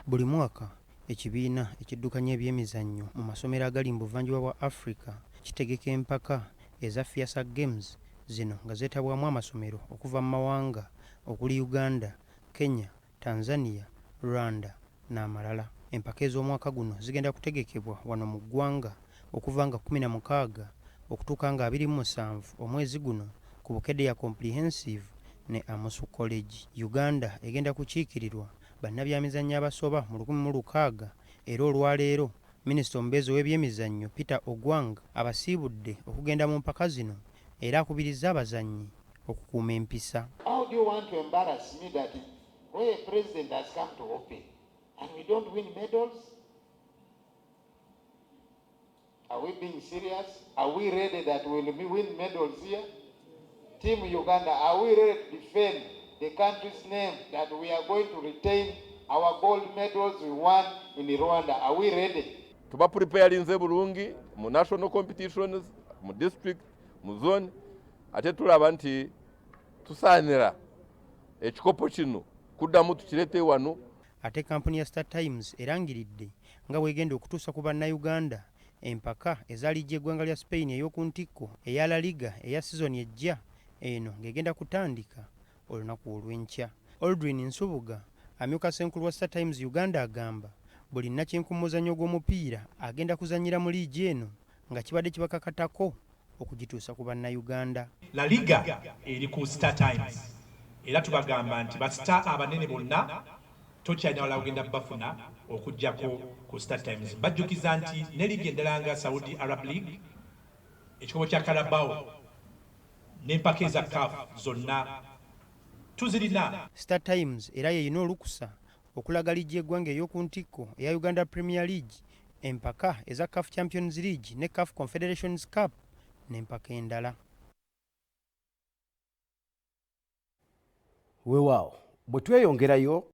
Buli mwaka ekibiina ekiddukanya ebyemizannyo mu masomero agali mu buvanjuba bwa Africa kitegeka empaka eza Fiasa Games zino nga zeetabwamu amasomero okuva mu mawanga okuli Uganda, Kenya, Tanzania, Rwanda n'amalala. Empaka ez'omwaka guno zigenda kutegekebwa wano mu ggwanga okuva nga 16 okutuuka nga 27 omwezi guno ku Bukedea Comprehensive ne Amosu College. Uganda egenda kukiikirirwa bannabyamizannyo abasoba mu 1600 era olwaleero minisita omubeezi w'ebyemizannyo Peter Ogwang abasiibudde okugenda mu mpaka zino era akubirizza abazannyi okukuuma empisa. How do you want to embarrass me that where a president has come to open and we don't win medals? Are we being serious? Are we ready that we will win medals here? Team Uganda, are we ready to defend the country's name that we are going to retain our gold medals we won in Rwanda? Are we ready? Tuba preparinze bulungi mu national competitions, mu district, mu zone, ate tulaba nti tusaanira ekikopo kino kuddamu tukirete wano. Ate kampuni ya Star Times erangiridde nga bwegenda okutuusa ku bannayuganda empaka ezalijja eggwanga lya Spain ey'oku ntikko eya La Liga eya sizoni ejja eno ng'egenda kutandika olunaku olw'enkya. Aldrin Nsubuga amyuka ssenkulu wa Star Times Uganda agamba buli nnakinkummuzannyo gw'omupiira agenda kuzannyira mu liigi eno nga kibadde kibakakatako okugituusa ku bannayuganda. La Liga eri ku Star Times era tubagamba nti basita abanene bonna tokyalina wala kugenda bafuna okujjako ku Star Times. Bajjukiza nti ne liigi endala nga Saudi Arab League, ekikopo kya Carabao n'empaka eza CAF zonna tuzirina. Star Times era yeyina olukusa okulaga liigi eggwanga ey'oku ntikko eya Uganda Premier League, empaka eza CAF Champions League ne CAF Confederations Cup n'empaka endala. Weewaawo bwe tweyongerayo